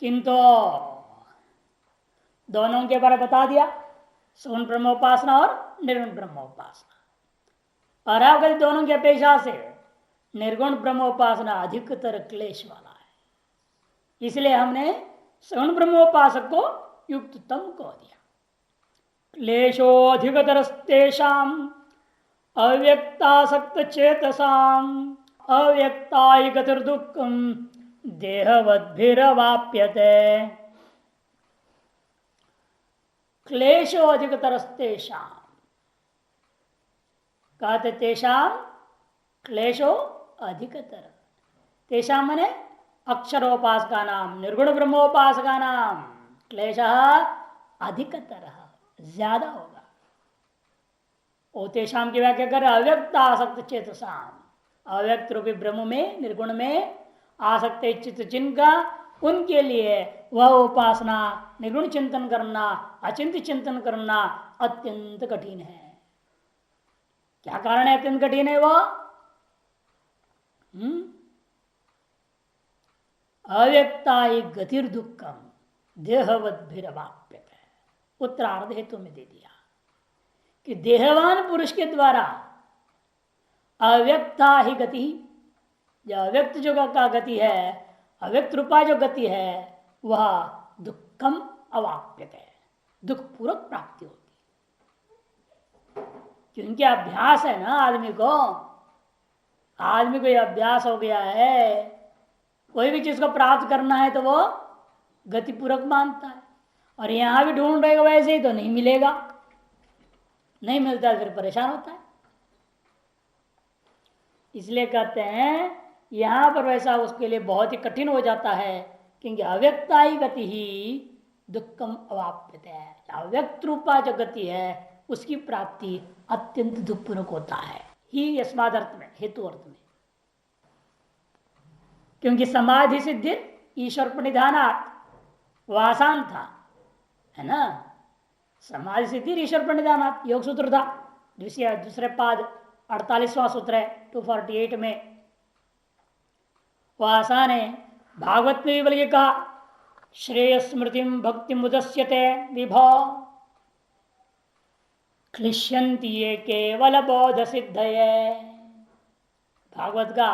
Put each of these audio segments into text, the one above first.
किंतु दोनों के बारे में बता दिया, सगुण ब्रह्मोपासना और निर्गुण ब्रह्मोपासना। और अब दोनों की अपेक्षा से निर्गुण ब्रह्मोपासना अधिकतर क्लेश वाला है, इसलिए हमने सगुण ब्रह्मोपासक को युक्ततम को दिया। क्लेशो अधिकतरस्तेषाम अव्यक्तासक्त चेतसाम अव्यक्ताय गतिर्दुःखम देहवद्भिरवाप्यते। क्लेशो अधिकतरस्तेषाम, कहते तेषाम क्लेशो अधिकतर, तेषाम मने अक्षरोपासका नाम निर्गुण ब्रह्मोपासका नाम क्लेश अधिकतर ज्यादा होगा। ओ तेषाम की व्याख्या कर अव्यक्त आसक्त चेतसाम, अव्यक्त रूपी ब्रह्म में निर्गुण में आसक्त चित्त जिनका, उनके लिए वह उपासना निर्गुण चिंतन करना, अचिंत चिंतन करना अत्यंत कठिन है। क्या कारण है अत्यंत कठिन है वह? अव्यक्ता गतिर दुखम देहवद्भिरवाप्यते। उत्तरार्ध हेतु में दे दिया कि देहवान पुरुष के द्वारा अव्यक्ता ही गति, जो अव्यक्त जो का गति है, अव्यक्त रूपा जो गति है वह दुखम अवाप्यते, दुख पूर्वक प्राप्ति होती। क्योंकि अभ्यास है ना आदमी को, आदमी को यह अभ्यास हो गया है, कोई भी चीज को प्राप्त करना है तो वो गतिपूर्वक मानता है। और यहां भी ढूंढ रहेगा वैसे ही तो नहीं मिलेगा, नहीं मिलता है फिर परेशान होता है। इसलिए कहते हैं यहां पर वैसा उसके लिए बहुत ही कठिन हो जाता है, क्योंकि अव्यक्ताई गति ही दुखम अवाप्यते है। अव्यक्त रूपा जो गति है उसकी प्राप्ति अत्यंत दुखपूर्वक होता है ही, यस्माद अर्थ में, हेतु अर्थ में। क्योंकि समाधि सिद्धि ईश्वर प्रणिधानात् वह आसान था, है ना। समाधि सिद्धि ईश्वर प्रणिधानात् योग सूत्र था, दूसरे पाद 48वां सूत्र है 248 में, वह आसान है। भागवत में भी बल्कि कहा श्रेय स्मृति भक्ति मुदस्यते विभो क्लिश्यन्ति ये केवल बोध सिद्धये। भागवत का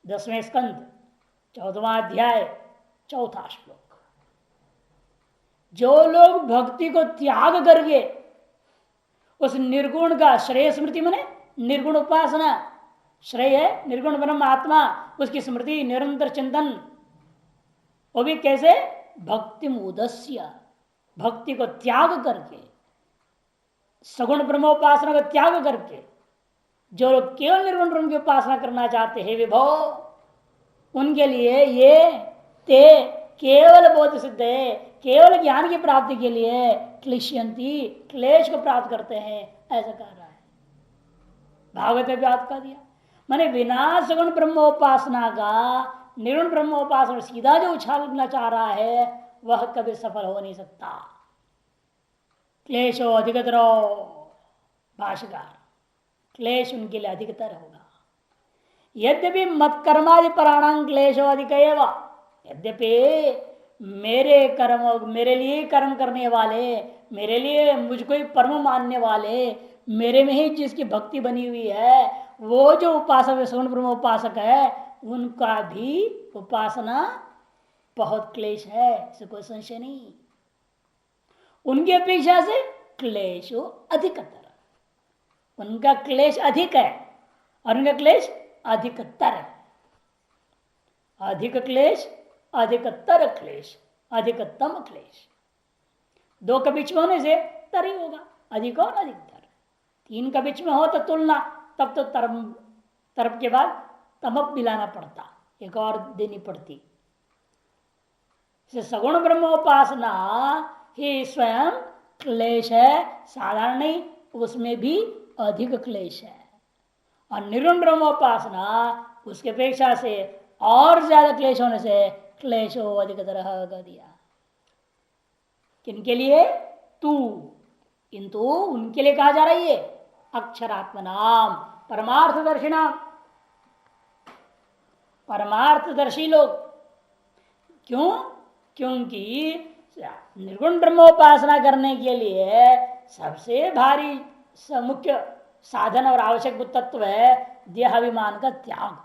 10वें स्कंद 14वां अध्याय 4था श्लोक। जो लोग भक्ति को त्याग करके उस निर्गुण का श्रेय स्मृति माने निर्गुण उपासना, श्रेय है निर्गुण ब्रह्म आत्मा, उसकी स्मृति निरंतर चिंतन, वो भी कैसे? भक्ति मुदस्य, भक्ति को त्याग करके, सगुण ब्रह्मोपासना को त्याग करके जो लोग केवल निर्गुण ब्रह्म की उपासना करना चाहते हैं विभो, उनके लिए ये ते केवल बोध सिद्ध है, केवल ज्ञान की प्राप्ति के लिए क्लिश्यंती क्लेश को प्राप्त करते हैं, ऐसा कह रहा है। भागवत में बात कर दिया, माने बिना सगुण ब्रह्मोपासना का निर्गुण ब्रह्मोपासना सीधा जो उछालना चाह रहा है वह कभी सफल हो नहीं सकता। क्लेशो अधिकतरो, भाष्यकार, क्लेश उनके लिए अधिकतर होगा। यद्यपि मत कर्मादि प्राणां क्लेशो अधिक, यद्यपि मेरे कर्म, मेरे लिए कर्म करने वाले, मेरे लिए मुझको ही परम मानने वाले, मेरे में ही जिसकी भक्ति बनी हुई है, वो जो उपासक सगुण ब्रह्म उपासक है, उनका भी उपासना बहुत क्लेश है, इससे कोई संशय नहीं। उनकी अपेक्षा से क्लेशो अधिकतर, उनका क्लेश अधिक है और उनका क्लेश अधिकतर है। अधिक क्लेश, अधिकतर क्लेश, अधिकतम क्लेश, दो के बीच में होने से तर ही होगा, अधिक और अधिकतर। तीन का बीच में हो तो तुलना, तब तो तरफ के बाद तमप मिलाना पड़ता, एक और देनी पड़ती। सगुण ब्रह्मोपासना ही स्वयं क्लेश है, साधारण नहीं, उसमें भी अधिक क्लेश है। और निर्गुण ब्रह्मोपासना उसके अपेक्षा से और ज्यादा क्लेश होने से क्लेशो अधिक तरह कर दिया। किनके लिए? तू, किंतु उनके लिए कहा जा रहा है ये अक्षरात्मा नाम परमार्थदर्शिनाम, परमार्थदर्शी लोग। क्यों? क्योंकि निर्गुण ब्रह्मोपासना करने के लिए सबसे भारी मुख्य साधन और आवश्यक तत्व है देहाभिमान का त्याग।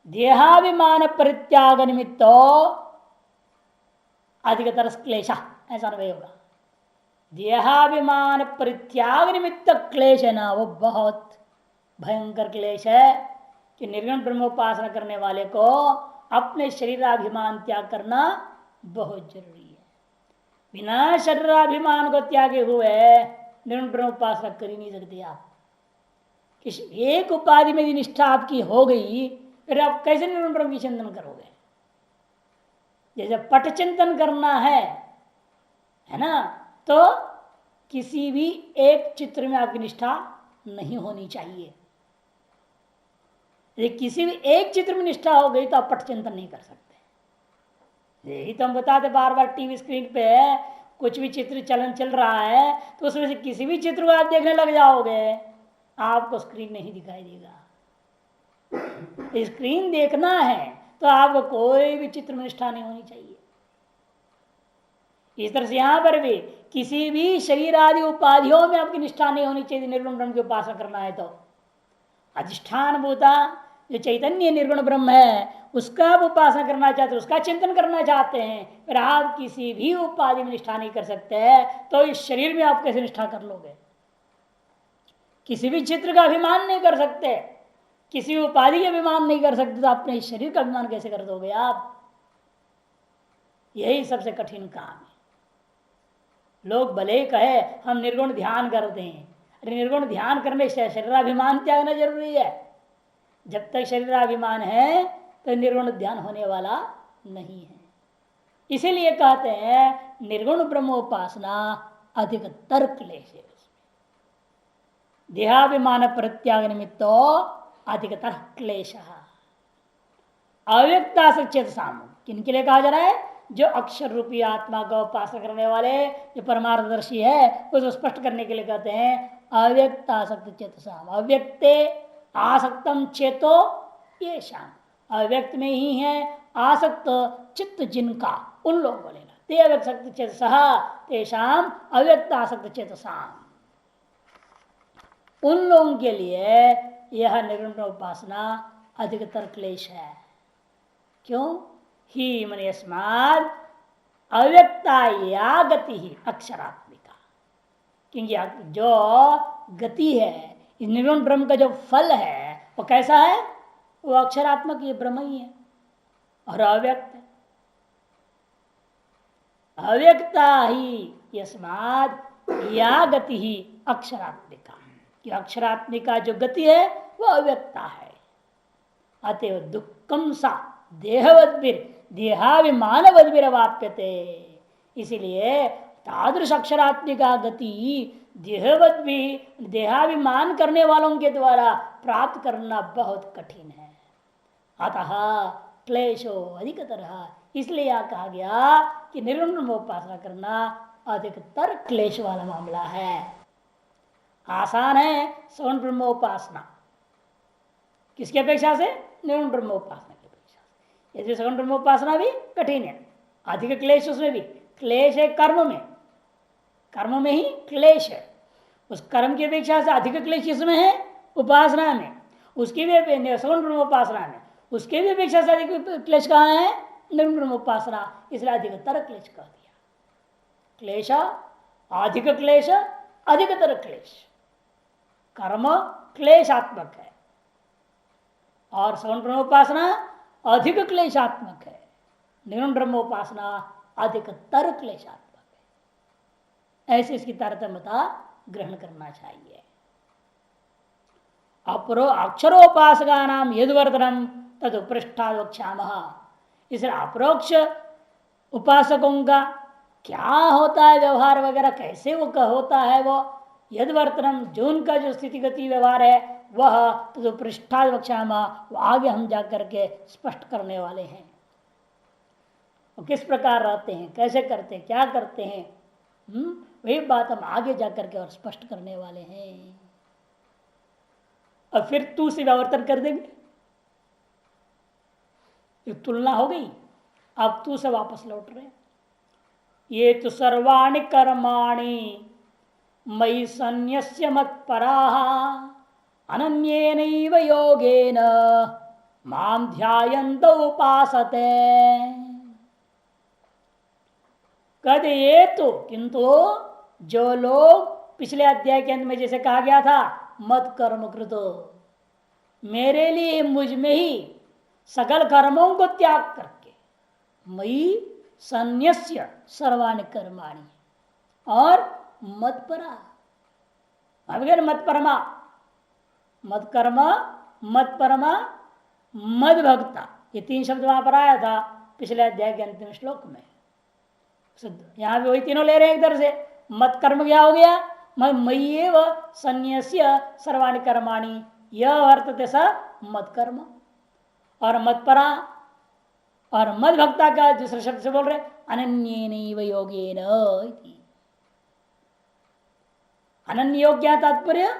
देहाभिमान परित्याग निमित्तो अधिकतर क्लेश, ऐसा अनुभव होगा। देहाभिमान परित्याग निमित्त क्लेश है ना, वो बहुत भयंकर क्लेश है कि निर्गुण ब्रह्मोपासना करने वाले को अपने शरीराभिमान त्याग करना बहुत जरूरी है। बिना शरीराभिमान को त्यागे हुए निर्गुण ब्रह्मोपासना कर ही नहीं सकते आप। किसी एक उपाधि में निष्ठा आपकी हो गई, फिर आप कैसे निर्गुण ब्रह्म की चिंतन करोगे? जैसे पट चिंतन करना है ना, तो किसी भी एक चित्र में आपकी निष्ठा नहीं होनी चाहिए। यदि किसी भी एक चित्र में निष्ठा हो गई तो आप पट चिंतन नहीं कर सकते। यही तो हम बताते बार बार, टीवी स्क्रीन पे कुछ भी चित्र चल रहा है तो उसमें से किसी भी चित्र को आप देखने लग जाओगे, आपको स्क्रीन नहीं दिखाई देगा। स्क्रीन देखना है तो आपको कोई भी चित्र में निष्ठा नहीं होनी चाहिए। इस तरह से यहां पर भी किसी भी शरीर आदि उपाधियों में आपकी निष्ठा नहीं होनी चाहिए। निर्गुण ब्रह्म की उपासना करना है तो अधिष्ठान भूता जो चैतन्य निर्गुण ब्रह्म है उसका आप उपासना करना चाहते हैं, उसका चिंतन करना चाहते हैं, फिर आप किसी भी उपाधि में निष्ठा नहीं कर सकते, तो इस शरीर में आप कैसे निष्ठा कर लोगे? किसी भी चित्र का अभिमान नहीं कर सकते, किसी उपाधि का अभिमान नहीं कर सकते, तो अपने शरीर का अभिमान कैसे कर दोगे आप? यही सबसे कठिन काम है। लोग भले कहे हम निर्गुण ध्यान करते हैं, अरे निर्गुण ध्यान करने से शरीराभिमान त्यागना जरूरी है। जब तक शरीराभिमान है तो निर्गुण ध्यान होने वाला नहीं है। इसीलिए कहते हैं निर्गुण ब्रह्मोपासना अधिकतर क्लेश है। देहाभिमान प्रत्याग निमित्तो अधिकतर क्लेश। अव्यक्ता सचेत साम किनके लिए कहा जा रहा है? जो अक्षर रूपी आत्मा का उपासना करने वाले, जो परमार्थदर्शी है, उसको स्पष्ट करने के लिए कहते हैं अव्यक्तासक्त चेतसाम। अव्यक्ते आसक्तम चेतो ये शाम, अव्यक्त में ही है आसक्त चित्त जिनका, उन लोगों को लेना। ते अव्यक्त चेतसा तेषाम अव्यक्त आसक्त चेतसाम, उन लोगों के लिए यह निर्गुण उपासना अधिकतर क्लेश है। क्यों? ही मन अस्माद अव्यक्ता या गति ही अक्षरात्मिका, क्योंकि जो गति है इस निर्गुण ब्रह्म का जो फल है वो कैसा है? वो अक्षरात्मक, ये ब्रह्म ही है और अव्यक्त है। अव्यक्ता ही यस्माद या गति ही अक्षरात्मिका, कि अक्षरात्मिका जो गति है वो अव्यक्ता है। अतएव दुखम सा देहवद्भिर देहाभिमानवद्भिर वाप्यते, इसीलिए तादृश अक्षरात्मिका गति देहवद्भि देहाभिमान करने वालों के द्वारा प्राप्त करना बहुत कठिन है। अतः क्लेशो अधिकतर, इसलिए यह कहा गया कि निर्गुण उपासना करना अधिकतर क्लेश वाला मामला है। आसान है सगुण ब्रह्मोपासना, किसकी अपेक्षा से? निर्गुण ब्रह्मोपासना की अपेक्षा से। यदि सगुण ब्रह्मोपासना भी कठिन है, अधिक क्लेश उसमें भी। क्लेश है कर्म में, कर्म में ही क्लेश है। उस कर्म की अपेक्षा से अधिक क्लेश इसमें है उपासना में, उसकी भी सगुण ब्रह्मोपासना में, उसके भी अपेक्षा से अधिक क्लेश कहाँ है? निर्गुण ब्रह्मोपासना। इसलिए अधिकतर क्लेश कह दिया। क्लेश अधिक क्लेश अधिकतर क्लेश, कर्म क्लेशात्मक है और सगुण ब्रह्मोपासना अधिक क्लेशात्मक है। निर्गुण ब्रह्मोपासना अधिकतर क्लेशात्मक है। ऐसे इसकी तारतम्यता ग्रहण करना चाहिए। अक्षरोपासका नाम यदुवर्तनम तद उपृष्ठाद वक्ष्यामः। इसलिए अपरोक्ष उपासकों का क्या होता है व्यवहार वगैरह, कैसे वो होता है, वो यदवर्तनम जो उनका जो स्थिति गति व्यवहार है वह तो पृष्ठाद वक्ष्यामः, वो आगे हम जाकर के स्पष्ट करने वाले हैं। वो किस प्रकार रहते हैं, कैसे करते हैं, क्या करते हैं, वही बात हम आगे जाकर के और स्पष्ट करने वाले हैं। और फिर तू से व्यावर्तन कर देंगे, तुलना हो गई। अब तू से वापस लौट रहे। ये तो सर्वाणि कर्माणि मयि सन्न्यस्य मत्पराः अनन्येनैव योगेन मां ध्यायन्त उपासते। कहते ये तो किंतु जो लोग पिछले अध्याय के अंत में जैसे कहा गया था मत कर्म कृतो, मेरे लिए मुझ में ही सकल कर्मों को त्याग करके मई सन्न्यस्य सर्वाणि कर्माणि और मत्परा, मत परमा, मत कर्म, मत परमा, मद भक्ता, ये तीन शब्द वहां पर आया था पिछले अध्याय के अंतिम श्लोक में। यहां भी वही तीनों ले रहे हैं इधर से। मत कर्म क्या हो गया? मय्येव सन्न्यस्य सर्वाणि कर्माणि, यह वर्तते स मत कर्म। और मत्परा और मद भक्ता का दूसरे शब्द से बोल रहे अनन्येनैव योगेन। अनन्य योग क्या तात्पर्य?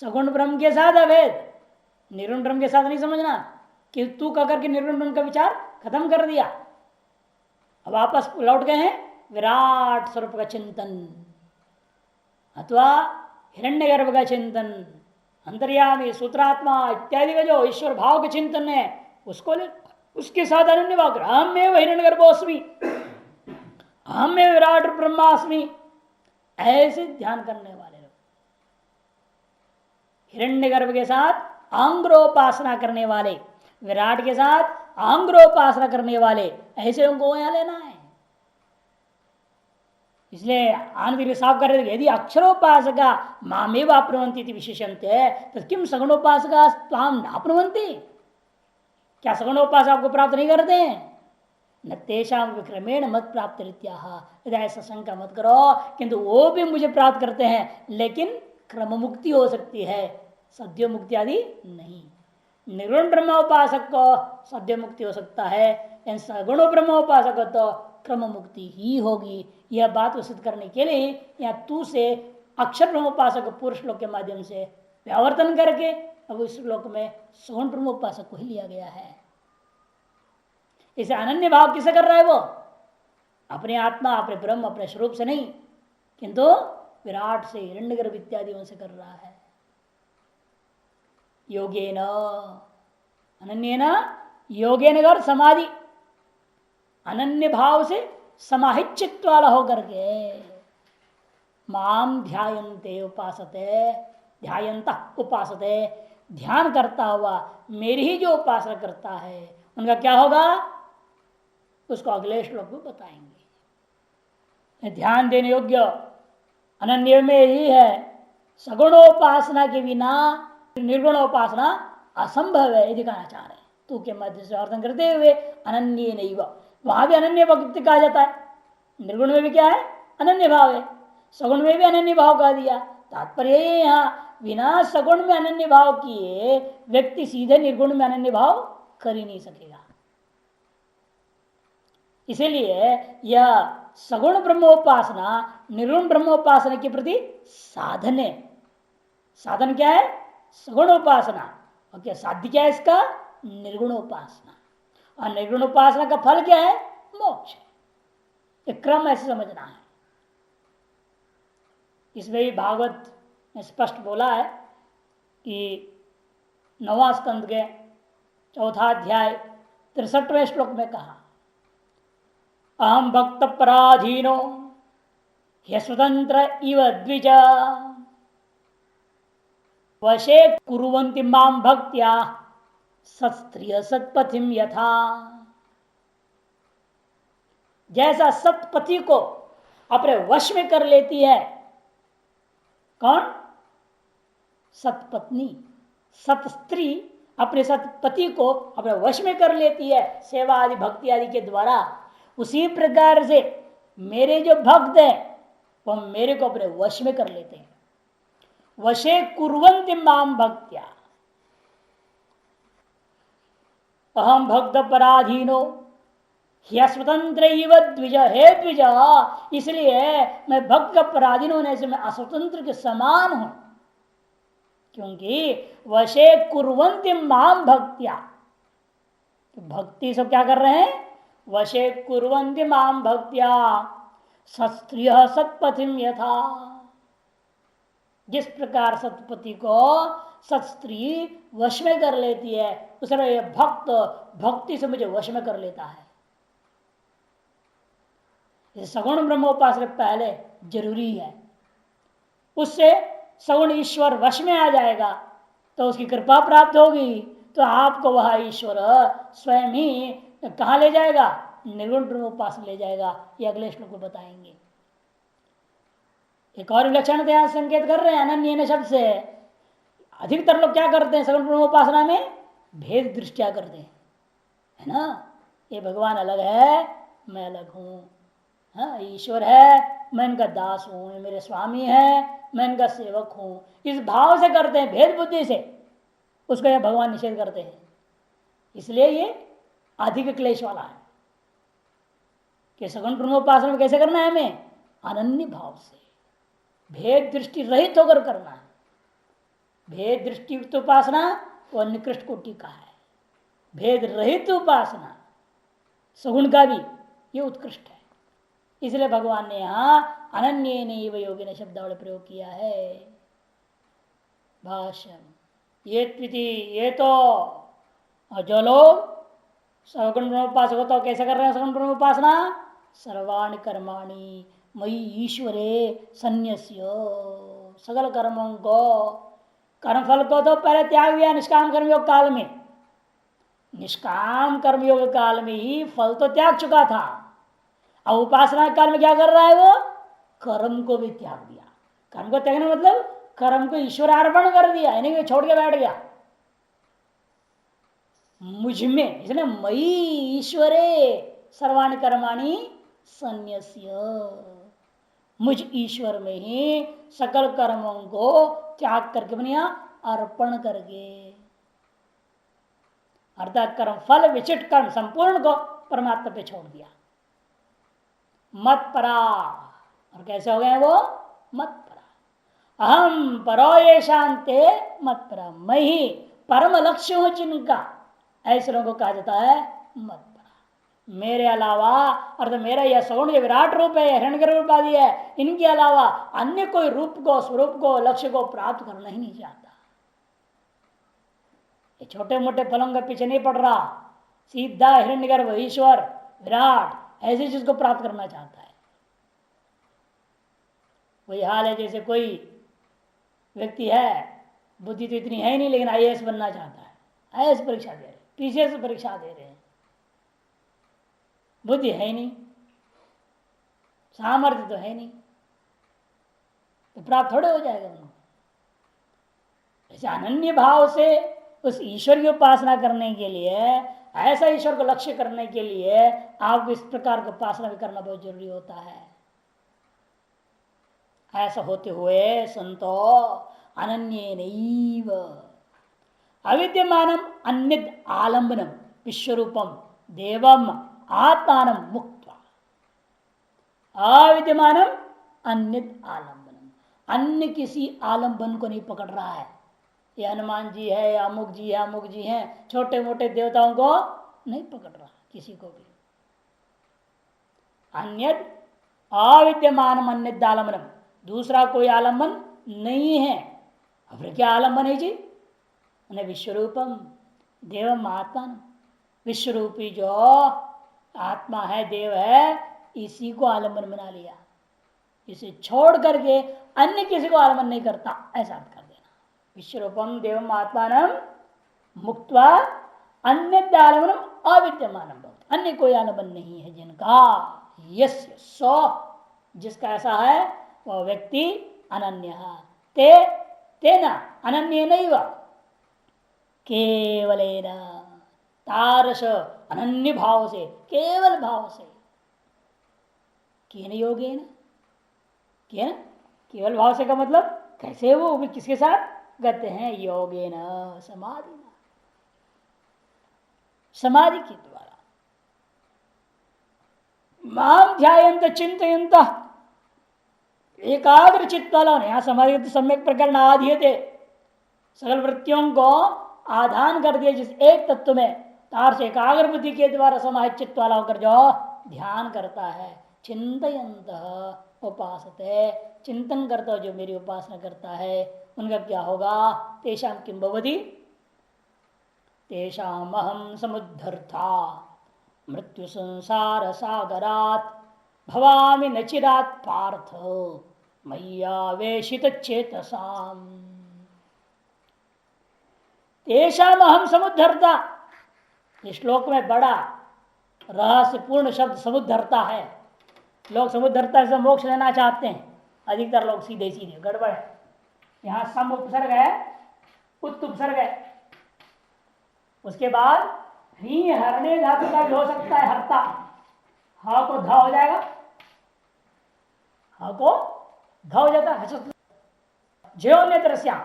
सगुण ब्रह्म के साथ अभेद, निर्गुण ब्रह्म के साथ नहीं समझना कि तू कह करके निर्गुण ब्रह्म का विचार खत्म कर दिया। अब वापस लौट गए हैं विराट स्वरूप का चिंतन अथवा हिरण्यगर्भ का चिंतन, अंतर्यामी सूत्रात्मा इत्यादि का जो ईश्वर भाव के चिंतन है उसको ले, उसके साथ अनन्य भाव अहम में हिरण्यगर्भोस्मि, अहम में विराट ब्रह्मास्मि, ऐसे ध्यान करने वाले लोग हिरण्यगर्भ के साथ आंग्रोपासना करने वाले, विराट के साथ आंग्रोपासना करने वाले, ऐसे उनको यहां लेना है। इसलिए आनंद साफ कर रहे यदि अक्षरोपासका मामेव आपनुवंती विशेषंते तो किम सगुणोपासका ताम नापनुवंती, क्या सगुणोपासक आपको प्राप्त नहीं करते हैं? न तेषाम विक्रमेण मत प्राप्त रीत्या, ऐसा शंका मत करो, किंतु वो भी मुझे प्राप्त करते हैं लेकिन क्रम मुक्ति हो सकती है, सद्य मुक्ति आदि नहीं। निर्गुण ब्रह्मोपासक को सद्य मुक्ति हो सकता है, सगुण ब्रह्मोपासक को तो क्रम मुक्ति ही होगी। यह बात सिद्ध करने के लिए या तू से अक्षर ब्रह्मोपासक पुरुष श्लोक के माध्यम से व्यावर्तन करके अब इस श्लोक में सगुण ब्रह्मोपासक को ही लिया गया है। इसे अनन्य भाव किसे कर रहा है? वो अपने आत्मा, अपने ब्रह्म, अपने स्वरूप से नहीं, किंतु विराट से, हिरण्यगर्भ इत्यादि से कर रहा है। योगेन अनन्येन, योगेन कर समाधि, अनन्य भाव से समाहित चित्त वाला होकर के माम ध्यायन्ते उपासते, ध्यायन्त उपासते, ध्यान करता हुआ मेरी ही जो उपासना करता है उनका क्या होगा उसको अगले श्लोक में बताएंगे। ध्यान देने योग्य अनन्य में ही है, सगुणोपासना के बिना निर्गुणोपासना असंभव है, यदि कहना चाह रहे हैं तू के मध्य से अर्थन करते हुए अनन्य नहीं, वहां भी अनन्य भक्ति कहा जाता है। निर्गुण में भी क्या है? अनन्य भाव है, सगुण में भी अनन्य भाव कहा दिया। तात्पर्य यहाँ बिना सगुण में अनन्य भाव किए व्यक्ति सीधे निर्गुण में अनन्य भाव कर ही नहीं सकेगा। इसीलिए यह सगुण ब्रह्मोपासना निर्गुण ब्रह्मोपासना के प्रति साधन है। साधन क्या है? सगुण उपासना। और क्या साध्य क्या है इसका? निर्गुण उपासना। और निर्गुण उपासना का फल क्या है? मोक्ष। एक क्रम ऐसे समझना है। इसमें भी भागवत ने स्पष्ट बोला है कि 9वां स्कंद के 4था अध्याय 63वें श्लोक में कहा, अहम भक्त पराधीनो ह्य स्वतंत्र इव द्विज वशे कुर्वन्ति मां भक्त्या सत्स्त्रिय सत्पथिम यथा। जैसा सतपति को अपने वश में कर लेती है, कौन? सतपत्नी, सतस्त्री अपने सतपति को अपने वश में कर लेती है सेवा आदि भक्ति आदि के द्वारा, उसी प्रकार से मेरे जो भक्त हैं वह मेरे को अपने वश में कर लेते हैं। वशे कुर्वन्ति माम भक्त्या, अहम भक्त पराधीनो ह्य स्वतंत्र द्विज, हे द्विज, इसलिए मैं भक्त का पराधीन होने से मैं अस्वतंत्र के समान हूं, क्योंकि वशे कुर्वन्ति माम भक्त्या, तो भक्ति सब क्या कर रहे हैं? वशे कुर्वन्ति मां भक्त्या सत्स्त्रिय सत्पथिम यथा। जिस प्रकार सतपति को सत्स्त्री वश में कर लेती है, उस तरह यह भक्त भक्ति से मुझे वश में कर लेता है। सगुण ब्रह्मोपासना पहले जरूरी है, उससे सगुण ईश्वर वश में आ जाएगा तो उसकी कृपा प्राप्त होगी, तो आपको वह ईश्वर स्वयं ही कहाँ ले जाएगा, निर्गुण ब्रह्मोपासना ले जाएगा। ये अगले श्लोक में बताएंगे। एक और विलक्षण यहां संकेत कर रहे हैं अनन्य शब्द से। अधिकतर लोग क्या करते हैं सगुण ब्रह्मोपासना में, भेद दृष्टिया करते हैं, है ना। ये भगवान अलग है, मैं अलग हूं, हाँ ईश्वर है, मैं इनका दास हूं, ये मेरे स्वामी है, मैं इनका सेवक हूं, इस भाव से करते हैं, भेद बुद्धि से, उसको यह भगवान निषेध करते हैं। इसलिए ये अधिक क्लेश वाला है कि सगुण ब्रह्मोपासना में कैसे करना है, हमें अनन्य भाव से, भेद दृष्टि रहित होकर करना है। भेद दृष्टि युक्त उपासना वो निकृष्ट कोटि का है, भेद रहित उपासना सगुण का भी ये उत्कृष्ट है। इसलिए भगवान ने यहां अनन्य नैव योगिन शब्दावली प्रयोग किया है। भाष्य ये तो जो लोग सगुण ब्रह्मोपासक होता है कैसे कर रहे हैं सगुण ब्रह्मोपासना, सर्वाणि कर्माणि मयि ईश्वरे संन्यस्य, सगल कर्मों को, कर्मफल को तो पहले त्याग दिया निष्काम कर्मयोग काल में, निष्काम कर्मयोग काल में ही फल तो त्याग चुका था। अब उपासना काल में क्या कर रहा है, वो कर्म को भी त्याग दिया। कर्म को त्यागने मतलब कर्म को ईश्वर अर्पण कर दिया, यानी कि छोड़ के बैठ गया मुझ में, इसलिए मयि ईश्वरे सर्वाणि कर्माणि संन्यस्य, मुझ ईश्वर में ही सकल कर्मों को त्याग करके बनिया अर्पण करके, अर्थात कर्म फल विचिट कर्म संपूर्ण को परमात्मा पे छोड़ दिया। मत परा, और कैसे हो गए वो, मत परा, अहम परो ये शांते मत परा, मैं ही परम लक्ष्य हूं जिनका, ऐसे लोगों को कहा जाता है मत परा। मेरे अलावा अर्थात मेरा यह सगुण ये विराट रूप है, हिरण्य रूप आदि है, इनके अलावा अन्य कोई रूप को स्वरूप को लक्ष्य को प्राप्त करना ही नहीं चाहता। ये छोटे मोटे फलों के पीछे नहीं पड़ रहा, सीधा हिरण्यगर्भ ईश्वर विराट ऐसी चीज को प्राप्त करना चाहता है। वही हाल है जैसे कोई व्यक्ति है, बुद्धि तो इतनी है नहीं लेकिन आईएएस बनना चाहता है, आईएएस परीक्षा दे रहे, पीसीएस परीक्षा दे रहे हैं, बुद्धि है नहीं, सामर्थ्य तो है नहीं, तो प्राप्त थोड़े हो जाएगा उनको। ऐसे अनन्य भाव से उस ईश्वर की उपासना करने के लिए, ऐसा ईश्वर को लक्ष्य करने के लिए आपको इस प्रकार की उपासना भी करना बहुत जरूरी होता है। ऐसा होते हुए संतो अनन्येनैव अविद्यमानम अन्यद आलंबनम विश्वरूपम देवम आत्मानम मुक्त्वा, अविद्यमानम अन्यद आलंबनम, अन्य किसी आलंबन को नहीं पकड़ रहा है। ये हनुमान जी है, अमुक जी है, अमुक जी हैं, छोटे मोटे देवताओं को नहीं पकड़ रहा किसी को भी। अन्यद अविद्यमानम अन्यद आलंबनम, दूसरा कोई आलंबन नहीं है। अब क्या आलंबन है जी, विश्वरूपम देवम आत्मा, विश्वरूपी जो आत्मा है, देव है, इसी को आलंबन बना लिया, इसे छोड़ करके अन्य किसी को आलंबन नहीं करता, ऐसा कर देना। विश्वरूपम देवम आत्मानम मुक्त्वा अन्य आलंबनम अविद्यमानम, अन्य कोई आलंबन नहीं है जिनका, यस्य सो, जिसका ऐसा है वह व्यक्ति अनन्य तेना अनन्य नैव केवलेन, तारस अनन्य भाव से, केवल भाव से, केन योगेन, केवल भाव से का मतलब कैसे, वो भी किसके साथ कहते हैं, योगेन समाधि, समाधि के द्वारा, माम ध्यायंत चिंतयंत, एकाग्र चित्त वाला, यहां समाधि तो सम्यक प्रकरण आधीयते, सकल वृत्तियों को आधान कर दिया जिस एक तत्व में, तार से एकाग्र बुद्धि के द्वारा समाहित चित्त वाला होकर जो ध्यान करता है, चिंतयंत उपासते, चिंतन करता जो मेरी उपासना करता है, उनका क्या होगा? तेषाम किम भवति? तेषाम अहम समुद्धर्ता मृत्यु संसार सागरात भवामि न चिरात पार्थ मय्यावेशित चेतसाम। तेषाम अहम समुद्धर्ता, इस श्लोक में बड़ा रहस्यपूर्ण शब्द समुद्धरता है। लोग समुद्धरता से मोक्ष लेना चाहते हैं, अधिकतर लोग सीधे सीधे गड़बड़ है। यहां सम उपसर्ग है, उत उपसर्ग है, उसके बाद ही हरने धातु का भी हो सकता है हरता, हा को धा हो जाएगा, हा को धा हो जाता है। ज्यो अन्यतर श्याम,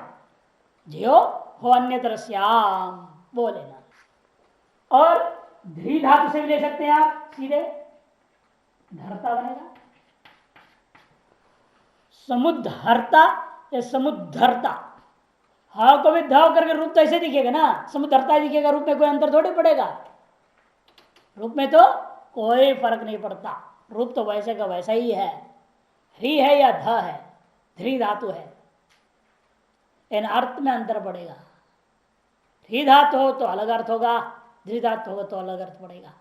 ज्यो हो अन्यतर श्याम वो लेना। और धी धातु से भी ले सकते हैं आप सीधे, धरता बनेगा। समुद्धरता या समुद्धरता, हा को भी धाव करके रूप तो ऐसे दिखेगा ना, समुद्धरता दिखेगा, रूप में कोई अंतर थोड़ी पड़ेगा। रूप में तो कोई फर्क नहीं पड़ता, रूप तो वैसे का वैसा ही है। ह्री है या ध है, ध्री धातु है, इन अर्थ में अंतर पड़ेगा। ह्री धातु हो तो अलग अर्थ होगा, ध्री धातु होगा तो अलग अर्थ पड़ेगा।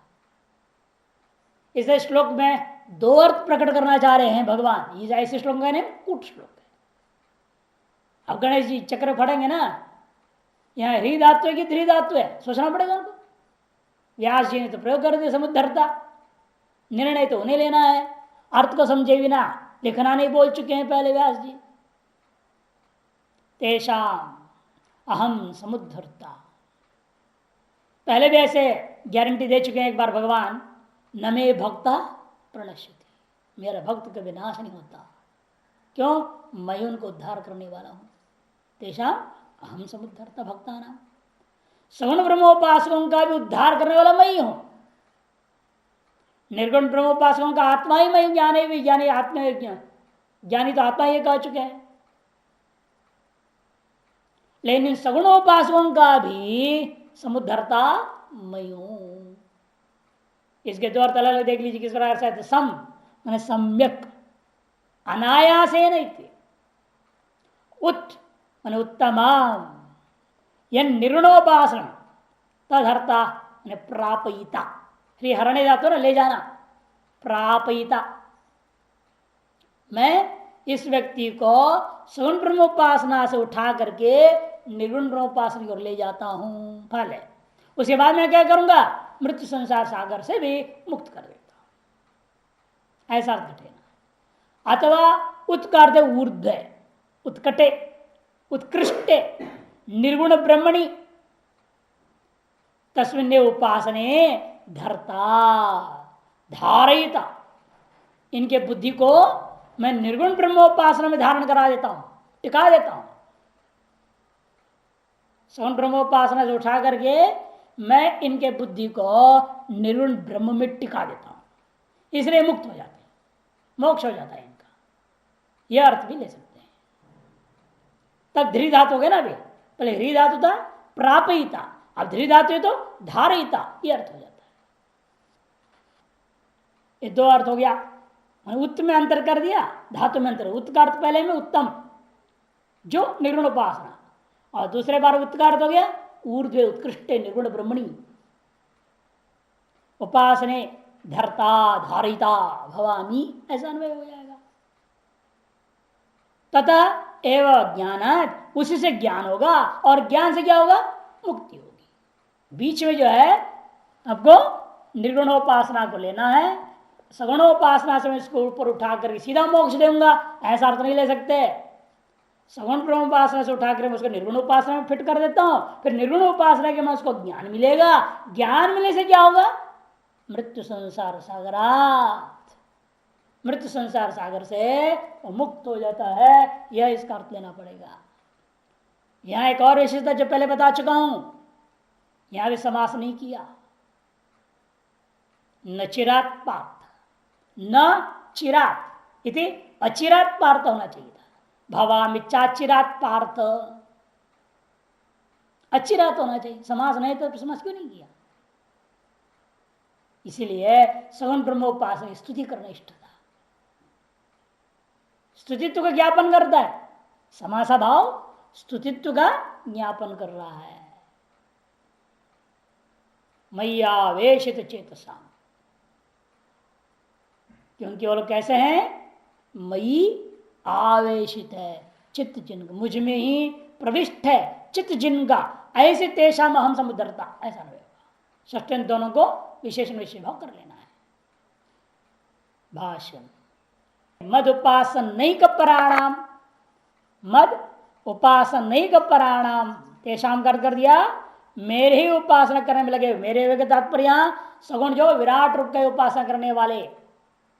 इस श्लोक में दो अर्थ प्रकट करना चाह रहे हैं भगवान। ये ऐसे श्लोक का कूट श्लोक है। अब गणेश जी चक्र फड़ेंगे ना, यहाँ ह्री धातु है कि ध्री धातु है, सोचना पड़ेगा उनको। व्यास जी ने तो प्रयोग कर दिया समुद्धरता, निर्णय तो उन्हें लेना है, अर्थ को समझे बिना लिखना नहीं बोल चुके हैं पहले व्यास जी। तेषाम अहम समुद्धरता, पहले भी ऐसे गारंटी दे चुके हैं एक बार भगवान, न मे भक्ता प्रणश्यति, मेरा भक्त का विनाश नहीं होता। क्यों? मैं उनको उद्धार करने वाला हूं। तेषाम अहम समुद्धरता भक्ता नाम, सगुण ब्रह्मोपासकों का भी उद्धार करने वाला मैं ही हूं। निर्गुण ब्रह्मोपासकों का आत्मा ही मैं, ज्ञानी भी ज्ञानी, आत्मा ज्ञानी तो आत्मा ये कह चुके हैं। लेकिन सगुणोपासकों का भी समुद्धरता मैं हूं। इसके दो अर्थ अलग देख लीजिए किस प्रकार से। सम मैंने सम्यक, अनायासेन इति, उत मैंने उत्तमाम, यह निर्गुणोपासना, तदर्था प्रापयिता, श्री हरणे जातो ना ले जाना, प्रापयिता, मैं इस व्यक्ति को सगुण ब्रह्मोपासना से उठा करके निर्गुण ब्रह्मोपासना की ओर ले जाता हूं, फल है। उसके बाद मैं क्या करूंगा? मृत्यु संसार सागर से भी मुक्त कर देता हूं, ऐसा घटेना। अथवा उत्कार ऊर्ध्व, उत्कटे, उत्कृष्टे, निर्गुण ब्रह्मणि तस्मिन् उपासने धरता धारयिता, इनके बुद्धि को मैं निर्गुण ब्रह्मोपासना में धारण करा देता हूं, टिका देता हूं। सगुण ब्रह्मोपासना से उठा करके मैं इनके बुद्धि को निर्गुण ब्रह्म में टिका देता हूं, इसलिए मुक्त हो जाते हैं, मोक्ष हो जाता है इनका। यह अर्थ भी ले सकते हैं। तब ध्री धातु हो गया ना, अभी पहले ह्री धातु था प्रापयिता, अब ध्री धातु है तो धारयिता, यह अर्थ हो जाता है। ये दो अर्थ हो गया। उत्त में अंतर कर दिया, धातु में अंतर। उत्त का अर्थ पहले में उत्तम, जो निर्गुण उपासना, और दूसरे बार उत्त का अर्थ हो गया ऊर्ध्व उत्कृष्ट निर्गुण ब्रह्मणी उपासने धरता धारिता भवामी, ऐसा अन्वय हो जाएगा। तथा एवं ज्ञान, उसी से ज्ञान होगा, और ज्ञान से क्या होगा? मुक्ति होगी। बीच में जो है आपको निर्गुणोपासना को लेना है, सगुणोपासना से मैं इसको ऊपर उठा कर सीधा मोक्ष दूंगा, ऐसा अर्थ नहीं ले सकते। सगुण ब्रह्मोपासना से उठा कर मैं उसको निर्गुण उपासना में फिट कर देता हूं, फिर निर्गुण उपासना के मैं उसको ज्ञान मिलेगा, ज्ञान मिलने से क्या होगा? मृत्यु संसार सागरात, मृत्यु संसार सागर से वो मुक्त हो जाता है। यह इसका अर्थ लेना पड़ेगा। यहां एक और विशेषता जो पहले बता चुका हूं, यहां भी समास नहीं किया। न चिरात पार्थ, न चिरात इति अचिरात पार्थ होना चाहिए था। भवामिच्चाचिरात पार्थ, अचिरात होना चाहिए। समास नहीं तो समास क्यों नहीं किया? इसीलिए सगुण ब्रह्मोपासना स्तुति करना इष्ट था। स्तुतित्व का ज्ञापन करता है, समासा भाव स्तुतित्व का ज्ञापन कर रहा है। मय्यावेशित चेतसा, क्योंकि वो लोग कैसे हैं, मई आवेशित है चित्त जिनका, मुझ में ही प्रविष्ट है चित्त जिनका, ऐसे तेषाम अहम समुद्धरता, ऐसा नहीं होगा। षष्ठ्यंत दोनों को विशेषण विषय भाव कर लेना है। भाष्य मद उपासन नहीं कपराणाम, मद उपासन नहीं कपराणाम तेषाम कर दिया, मेरे ही उपासना करने में लगे। मेरे वे तात्पर्य सगुण जो विराट रूप का उपासना करने वाले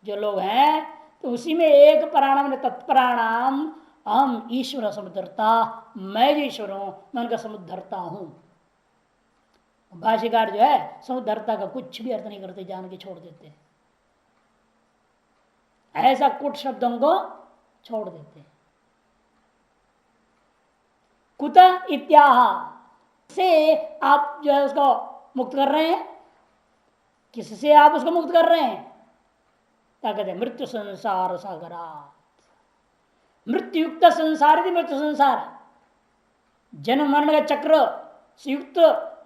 जो लोग हैं, तो उसी में एक प्राणाम ने तत्प्राणाम हम ईश्वर समुद्धरता, मैं जो ईश्वर हूं मैं उनका समुद्धरता हूं। भाष्यकार जो है समुद्धरता का कुछ भी अर्थ नहीं करते, जान के छोड़ देते, ऐसा कुट शब्दों को छोड़ देते। कुत इत्याह से आप जो है उसको मुक्त कर रहे हैं, किससे आप उसको मुक्त कर रहे हैं, क्या कहते हैं, मृत्यु संसार सागरात, मृत्यु युक्त संसार यदि मृत्यु संसार, जन्म मरण का चक्र से युक्त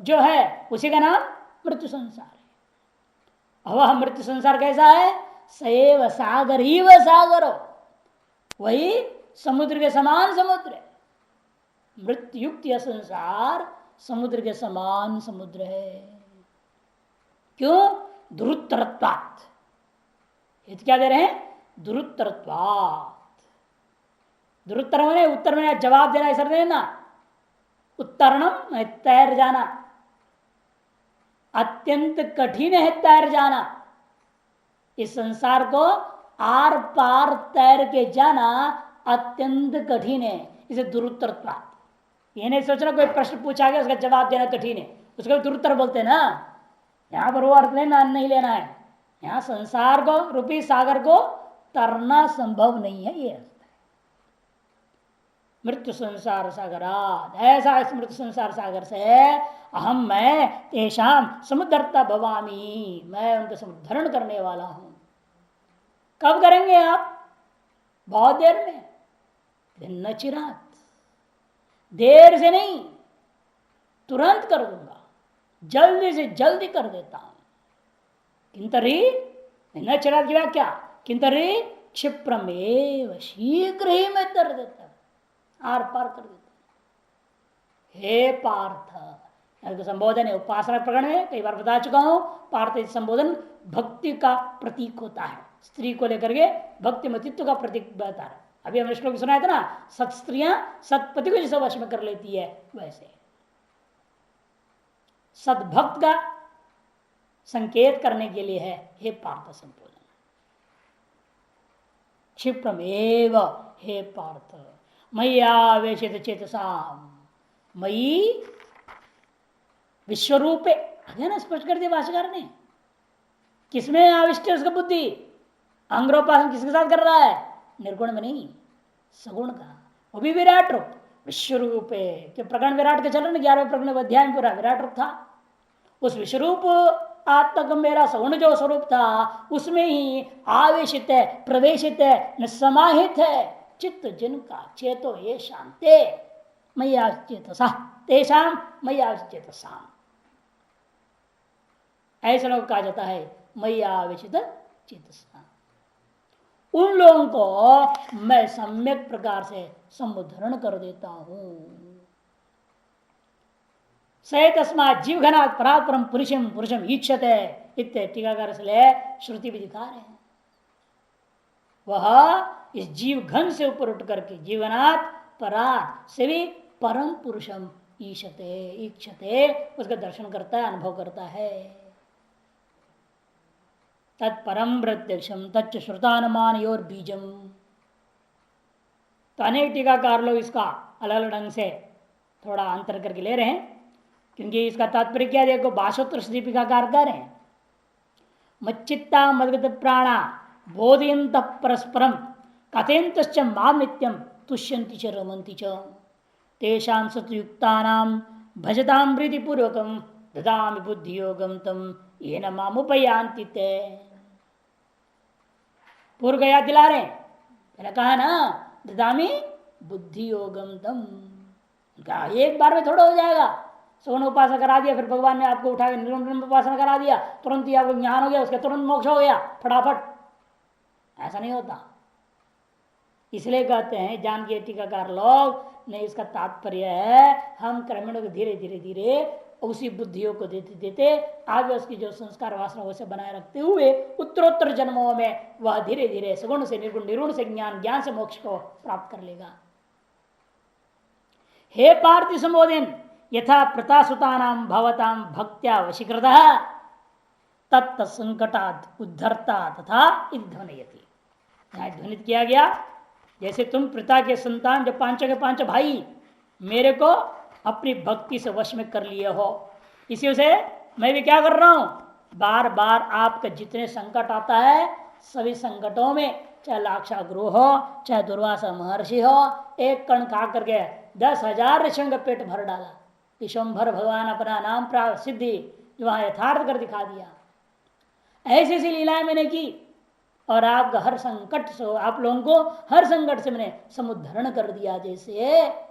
जो है उसी का नाम मृत्यु संसार है। वह मृत्यु संसार कैसा है, सैव सागर ही वह सागर हो, वही समुद्र के समान समुद्र है। मृत्यु युक्त यह संसार समुद्र के समान समुद्र है। क्यों, दुरुत्तरत्वात्, क्या दे रहे हैं, दुरुत्तरत्वात्। दुरुत्तर में उत्तर में जवाब देना, ऐसा देना, उत्तरणम तैर जाना, अत्यंत कठिन है तैर जाना। इस संसार को आर पार तैर के जाना अत्यंत कठिन है, इसे दुरुत्तरत्वात्। ये नहीं सोचना कोई प्रश्न पूछा गया उसका जवाब देना कठिन है, उसका दुरुत्तर बोलते हैं ना। यहां पर वो अर्थ लेना नहीं लेना है, यहां संसार को रूपी सागर को तरना संभव नहीं है, ये अर्थ है। मृत्यु संसार सागरात, ऐसा इस मृत्यु संसार सागर से अहम मैं तेषाम समुद्धरता भवामी, मैं उनका समुद्धरण करने वाला हूं। कब करेंगे आप, बहुत देर में, न चिरात, देर से नहीं, तुरंत कर दूंगा, जल्दी से जल्दी कर देता हूं। किंतरी न चिरात की व्याख्या, किंतरी क्षिप्रमेव, शीघ्र ही मैं कर देता, आर पार कर देता। हे पार्थ, संबोधन है उपासना प्रकरण में कई बार बता चुका हूं। पार्थ संबोधन भक्ति का प्रतीक होता है, स्त्री को लेकर के भक्ति मतित्व का प्रतीक बता है। अभी हमने श्लोक सुनाया था ना, सत स्त्रियां सतपति को जिसे वश में कर लेती है, वैसे सदभक्त का संकेत करने के लिए है हे पार्थ संबोधन। क्षिप्रमेव, हे पार्थ, मय्यावेशित चेतसाम, मयि विश्वरूपे, ना स्पष्ट कर दिया भाष्यकार ने, किसमें आविष्ट है उसका बुद्धि, अंग्रोपासन किसके साथ कर रहा है, निर्गुण में नहीं, सगुण का, वो भी विराट रूप विश्वरूप है। कि प्रकरण विराट के चलन 11वें प्रकरण अध्याय में पूरा विराट रूप था, उस विश्वरूप आत्मा का मेरा सगुण जो स्वरूप था उसमें ही आवेशित है, प्रवेशित है, न समाहित है चित्त जिनका, चेतो ये शांते मय्या चेतसा तेषाम मय्या चेतसाम, ऐसा लोग कहा जाता है मय्या आवेशित चेतसा। उन लोगों को मैं सम्यक प्रकार से समुद्धरण कर देता हूं। सह तस्मात् जीव घनात् परात्परम पुरुषम पुरुषम ईक्षते, इत्ते टीकाकार से श्रुति भी दिखा रहे हैं। वह इस जीव घन से ऊपर उठ करके जीवनात् परात् से भी परम पुरुषम ईक्षते, ईक्षते उसका दर्शन करता है, अनुभव करता है। तत्परम प्रत्यक्षम तच्च श्रुतानुमान योर बीजम। तो अनेक टीकाकार लोग इसका अलग अलग ढंग से थोड़ा अंतर करके ले रहे हैं, क्योंकि इसका तात्पर्य क्या देखो, भाषोत्तर दीपिकाकार कर रहे हैं, मच्चित्ता मदगत प्राणा बोधयंत परस्परम कथयंत माम नित्यम तुष्यंति च रमंति च तेषां सतयुक्तानां भजतां प्रीतिपूर्वकं ददामि बुद्धियोगं तम ये न मामुपयांति ते। पूर्व का याद दिला रहे, मैंने कहा ना ददामी बुद्धि योगम तम, कहा एक बार में थोड़ा हो जाएगा। सगुण उपासना करा दिया, फिर भगवान ने आपको उठा के निर्गुण उपासना करा दिया, तुरंत ही आपको ज्ञान हो गया, उसके तुरंत मोक्ष हो गया फटाफट, ऐसा नहीं होता। इसलिए कहते हैं जान के टीकाकार लोग, नहीं इसका तात्पर्य है हम क्रमण धीरे धीरे धीरे उसी बुद्धियों को देते देते आगे उसकी जो संस्कार वासना वैसे बनाए रखते हुए उत्तरोत्तर जन्मों में वह धीरे धीरे सगुण से निर्गुण, निर्गुण से ज्ञान, ज्ञान से मोक्ष को प्राप्त कर लेगा। हे पार्थ संबोधन यथा प्रतासुतानां भवतां भक्त्या वशीकृतः तत्त संकटात् उद्धरता तथा ध्वनयति। यहाँ ध्वनित किया गया जैसे तुम पिता के संतान जो पांचों के पांचों भाई मेरे को अपनी भक्ति से वश में कर लिए हो, इसी से मैं भी क्या कर रहा हूं, बार बार आपका जितने संकट आता है सभी संकटों में, चाहे लाक्षा गुरु हो चाहे दुर्वासा महर्षि हो, एक कण खा करके 10,000 ऋषियों का पेट भर डाला। विश्वंभर भगवान अपना नाम प्राप्त सिद्धि वहां यथार्थ कर दिखा दिया। ऐसी ऐसी लीलाएं मैंने की और आपका हर संकट से, आप लोगों को हर संकट से मैंने समुद्धरण कर दिया। जैसे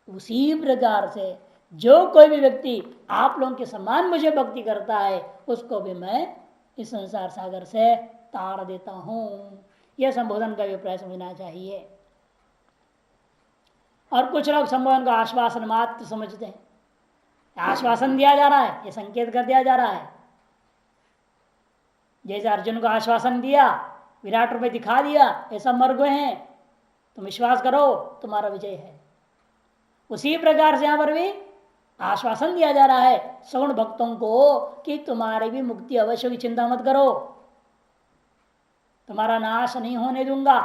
उसी प्रकार से जो कोई भी व्यक्ति आप लोगों के समान मुझे भक्ति करता है उसको भी मैं इस संसार सागर से तार देता हूं। यह संबोधन का अभिप्राय समझना चाहिए। और कुछ लोग संबोधन का आश्वासन मात्र समझते हैं, आश्वासन दिया जा रहा है, ये संकेत कर दिया जा रहा है। जैसे अर्जुन को आश्वासन दिया, विराट रूप में दिखा दिया, ऐसा मर गए हैं, तुम विश्वास करो तुम्हारा विजय है। उसी प्रकार से यहां पर भी आश्वासन दिया जा रहा है सगुण भक्तों को कि तुम्हारी भी मुक्ति अवश्य की चिंता मत करो, तुम्हारा नाश नहीं होने दूंगा।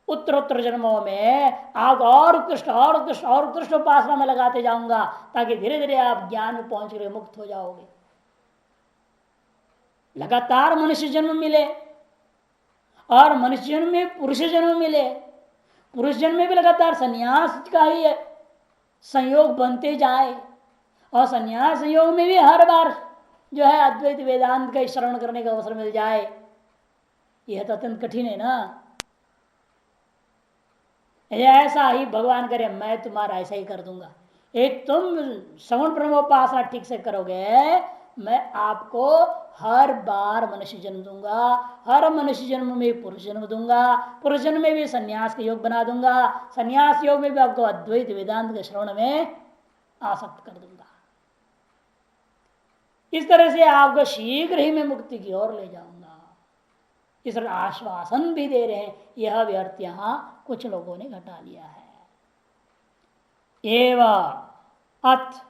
उत्तरोत्तर जन्मों में आप और उत्कृष्ट और उत्कृष्ट और उत्कृष्ट उपासना में लगाते जाऊंगा ताकि धीरे धीरे आप ज्ञान में पहुंच कर मुक्त हो जाओगे। लगातार मनुष्य जन्म मिले और मनुष्य जन्म में पुरुष जन्म मिले, पुरुष जन्म में भी लगातार संन्यास का ही संयोग बनते जाए और संन्यास संयोग में भी हर बार जो है अद्वैत वेदांत का श्रवण करने का अवसर मिल जाए, यह तो अत्यंत कठिन है ना। ऐसा ही भगवान करे मैं तुम्हारा ऐसा ही कर दूंगा। एक तुम श्रवण ब्रह्मोपासना ठीक से करोगे, मैं आपको हर बार मनुष्य जन्म दूंगा, हर मनुष्य जन्म में पुरुष जन्म दूंगा, पुरुष जन्म में भी संन्यास का योग बना दूंगा, संन्यास योग में भी आपको अद्वैत वेदांत के श्रवण में आसक्त कर दूंगा। इस तरह से आपको शीघ्र ही मैं मुक्ति की ओर ले जाऊंगा। इस तरह आश्वासन भी दे रहे हैं। यह व्यर्थ यहां कुछ लोगों ने घटा लिया है। एवं अथ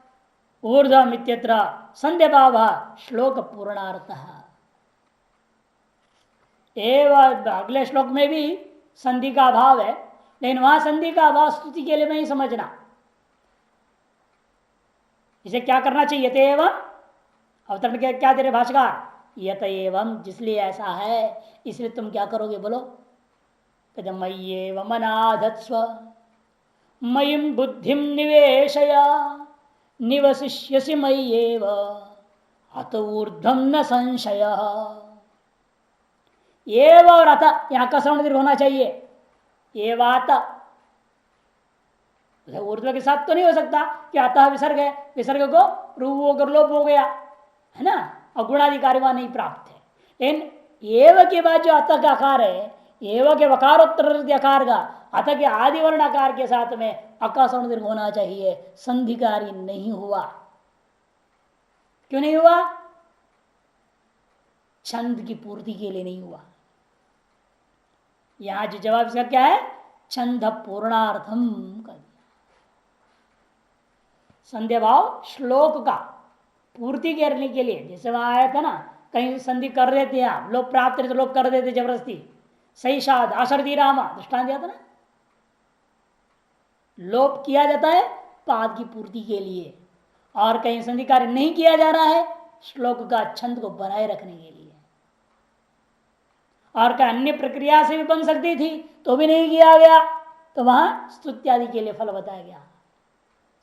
ऊर्ध्वमित्यत्र संध्याभाव श्लोक पूर्णार्थ। एवं अगले श्लोक में भी संधि का अभाव है, लेकिन वहां संधि का अभाव स्तुति के लिए नहीं समझना। इसे क्या करना चाहिए? यत एवं अवतरण के क्या दे रहे भाष्यकार? यत एवं, जिसलिए ऐसा है इसलिए तुम क्या करोगे बोलो? कहते मय्येव मनाधत्स्व मयिं बुद्धिं निवेशय निवसिष्यसि मय्येव अत ऊर्ध्वं न संशयः। एव और अत यहां का श्रवण दीर्घ होना चाहिए। एवात ऊर्ध्व के साथ तो नहीं हो सकता कि अतः विसर्ग है, विसर्ग को रूप होकर लोप हो गया है ना, और गुणाधिकारी वहां नहीं प्राप्त है। लेकिन एव के बाद जो अतः का आकार है, एव के वकारोत्तर आकार का अतः के आदि वर्ण आकार के साथ में अकाशरण दीर्घ होना चाहिए। संधिकारी नहीं हुआ। क्यों नहीं हुआ? छंद की पूर्ति के लिए नहीं हुआ। यहां जो जवाब इसका क्या है? छंद पूर्णार्थम कर दिया। संध्या भाव श्लोक का पूर्ति करने के लिए, जैसे वहां आया था ना, कहीं संधि कर देते हैं आप लोग, प्राप्त तो लोग कर देते जबरदस्ती। सही शाद आशर्दी रामा दृष्टांत दिया था ना, लोप किया जाता है पाद की पूर्ति के लिए, और कहीं संधि कार्य नहीं किया जा रहा है श्लोक का छंद को बनाए रखने के लिए, और का अन्य प्रक्रिया से भी बन सकती थी तो भी नहीं किया गया, तो वहां स्तुत्यादि के लिए फल बताया गया।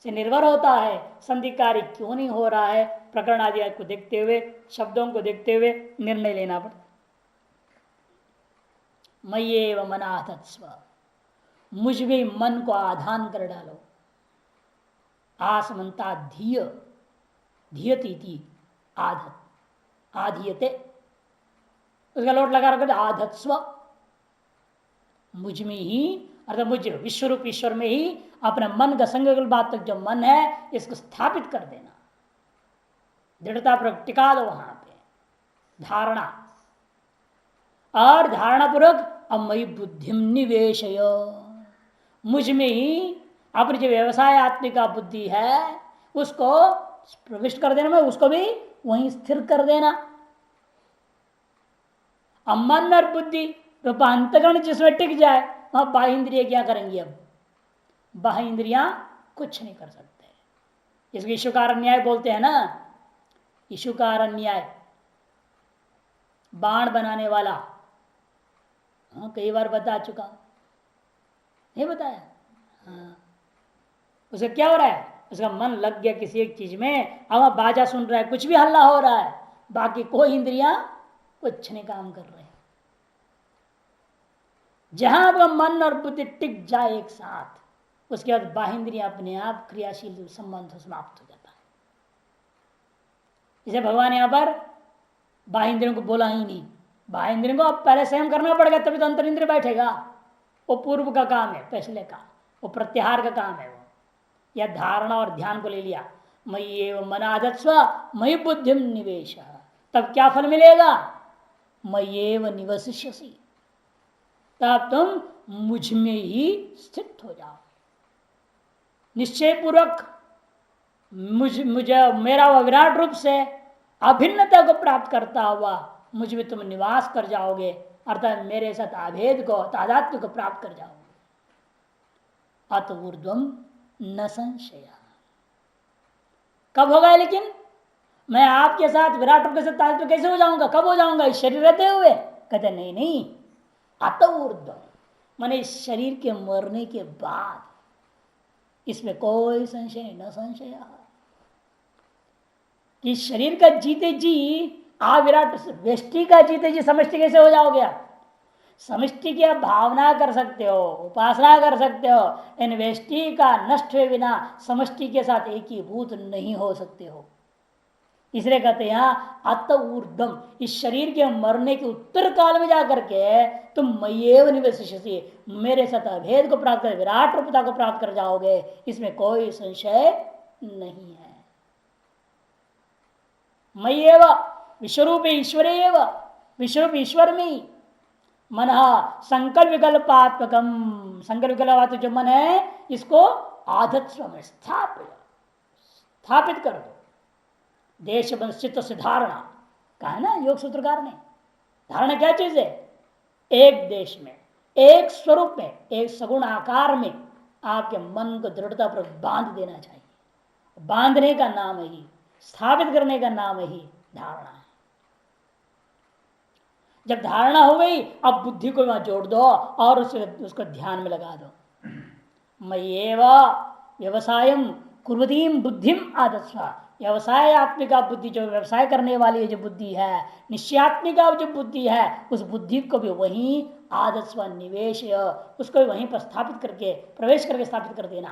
से निर्भर होता है संधि कार्य क्यों नहीं हो रहा है, प्रकरण आदि को देखते हुए, शब्दों को देखते हुए निर्णय लेना पड़ता। मय्येव मनाथत्स्व, मुझ में मन को आधान कर डालो। आसमंता धीय धीयती आधत, आधीयते, उसका लोट लगा रखो आधत्स्व, मुझ में ही, अर्थात मुझ विश्वरूप ईश्वर में ही अपने मन का संग बात तक जो मन है इसको स्थापित कर देना, दृढ़ता पूर्वक टिका दो वहां पे धारणा। और धारणा पूर्वक अब मई बुद्धि निवेशय, मुझ में ही अपनी जो व्यवसाय आत्मिका बुद्धि है उसको प्रविष्ट कर देना, में उसको भी वहीं स्थिर कर देना। अब मन और बुद्धि रूपांतरण जिसमें टिक जाए वहां बाह्य इंद्रिय क्या करेंगी? अब बाह्य इंद्रियां कुछ नहीं कर सकते। इसको ईशुकार न्याय बोलते हैं ना, ईशुकार न्याय, बाण बनाने वाला। हाँ, कई बार बता चुका, नहीं बताया? हाँ, उसे क्या हो रहा है? उसका मन लग गया किसी एक चीज में, अब वह बाजा सुन रहा है, कुछ भी हल्ला हो रहा है, बाकी कोई इंद्रियां कुछ नहीं काम कर रहे। जहां आपका मन और बुद्धि टिक जाए एक साथ, उसके बाद बाह्य इंद्रियां अपने आप क्रियाशील संबंध समाप्त हो जाता है। इसे भगवान यहां पर बाह्य इंद्रियों को बोला ही नहीं, बाह्य इंद्रियों को अब पहले संयम करना पड़ेगा तभी तो अंतर इंद्रिय बैठेगा। वो पूर्व का काम है, पहले का वो प्रत्याहार का काम है। वो या धारणा और ध्यान को ले लिया, मयि एव मनाधत्स्व मयि बुद्धिम निवेश, तब क्या फल मिलेगा? मय्येव निवसिष्यसि, तब तुम मुझ में ही स्थित हो जाओ। निश्चय पूर्वक मुझे मेरा वह विराट रूप से अभिन्नता को प्राप्त करता हुआ मुझ में तुम निवास कर जाओगे, अर्थात मेरे साथ अभेद को, तादात्म्य को प्राप्त कर जाओगे। अत ऊर्ध्वम न संशय। कब होगा? लेकिन मैं आपके साथ विराट रूप के साथ तादात्म्य कैसे हो जाऊंगा? कब हो जाऊंगा? इस शरीर रहते हुए? कहते नहीं नहीं, अत ऊर्ध्वम माने इस शरीर के मरने के बाद। इसमें कोई संशय नहीं, न संशय। कि शरीर का जीते जी आप विराट व्यष्टि का जीते जी समष्टि कैसे हो जाओगे? आप समष्टि की आप भावना कर सकते हो, उपासना कर सकते हो, इन व्यष्टि का नष्ट हुए बिना समष्टि के साथ एकीभूत नहीं हो सकते हो। इसलिए कहते हैं अत ऊर्ध्वम, इस शरीर के मरने के उत्तर काल में जाकर के तुम मय्येव निवसिष्यसि, मेरे साथ अभेद को प्राप्त कर, विराट रूपता को प्राप्त कर जाओगे, इसमें कोई संशय नहीं है। मय्येव विश्वरूप ईश्वरेव, विश्वरूप ईश्वर में मन संकल्प विकल्पात्मकम, संकल्प विकल्प जो मन है इसको आधत्स्व में स्थापित कर दो। देश चित्त से धारणा कहा है ना योग सूत्रकार ने। धारणा क्या चीज है? एक देश में, एक स्वरूप में, एक सगुण आकार में आपके मन को दृढ़ता पर बांध देना चाहिए। बांधने का नाम ही, स्थापित करने का नाम ही धारणा है। जब धारणा हो गई, अब बुद्धि को वहां जोड़ दो और उसको ध्यान में लगा दो। मय्येव व्यवसायम कुर्वतीम बुद्धिम आदत्स्व, व्यवसाय आत्मिका बुद्धि, जो व्यवसाय करने वाली जो बुद्धि है, निश्चयात्मिका जो बुद्धि है, उस बुद्धि को भी वहीं आदत्स्व निवेश, उसको वहीं पर स्थापित करके, प्रवेश करके स्थापित कर देना।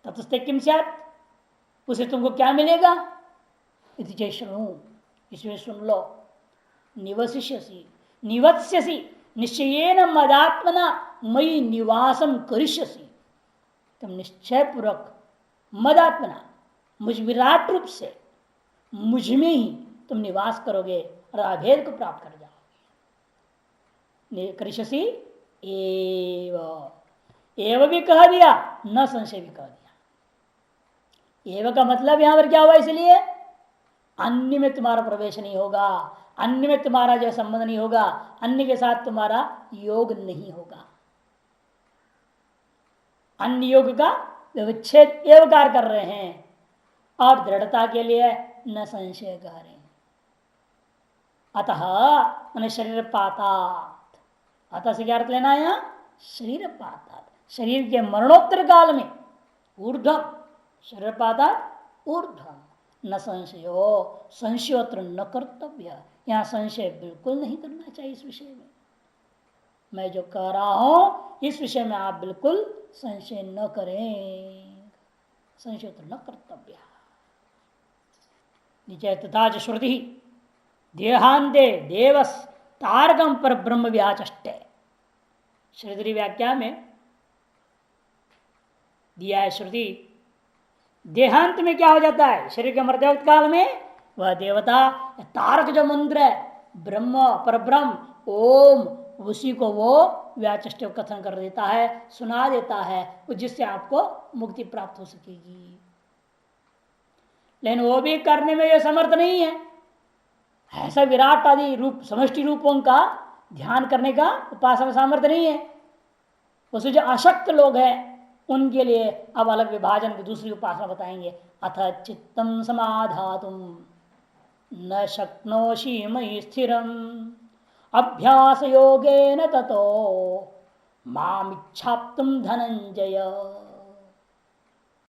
ततस्ते किम स्यात्, उसे तुमको क्या मिलेगा? इति शृणु, इसमें सुन लो। निवसिष्यसि निवत्स्यसि निश्चयेन मदात्मना मयि निवासम करिष्यसि, तुम निश्चय पूर्वक मदात्मना मुझ विराट रूप से मुझ में ही तुम निवास करोगे और अभेद को प्राप्त कर जाओगे। करिष्यसि एव भी कह दिया, न संशय भी कह दिया। एव का मतलब यहां पर क्या हुआ? इसलिए अन्य में तुम्हारा प्रवेश नहीं होगा, अन्य में तुम्हारा जो संबंध नहीं होगा, अन्य के साथ तुम्हारा योग नहीं होगा। अन्य योग का विच्छेद एवकार कर रहे हैं और दृढ़ता के लिए न संशय कह रहे हैं। अतः मैंने शरीर पातात, अतः से क्या अर्थ लेना है यहां? शरीर पातात, शरीर के मरणोत्तर काल में ऊर्ध्वम, शरीर पातात ऊर्ध्वम, न संशयो, संशयोत्र न कर्तव्य, यहाँ संशय बिल्कुल नहीं करना चाहिए इस विषय में। मैं जो कह रहा हूं इस विषय में आप बिल्कुल संशय न करें, संशयोत्र न कर्तव्य। नीचे तथा श्रुति देहांते देवस तारकम पर ब्रह्म व्याचष्टे, श्रुति व्याख्या में दिया है श्रुति देहांत में क्या हो जाता है, शरीर के मृत्युवत काल में वह देवता तारक जो मंत्र है ब्रह्म पर ब्रह्म ओम, उसी को वो व्याचष्ट कथन कर देता है, सुना देता है, जिससे आपको मुक्ति प्राप्त हो सकेगी। लेकिन वो भी करने में यह समर्थ नहीं है। ऐसा विराट आदि रूप समष्टि रूपों का ध्यान करने का उपासना सामर्थ्य नहीं है। उसे जो अशक्त लोग हैं उनके लिए अब अलग विभाजन की दूसरी उपासना बताएंगे। अथ चित्तम समाधातुम न शक्नोषि मयि स्थिरम अभ्यास योगेन ततो मामिच्छाप्तुम धनंजय।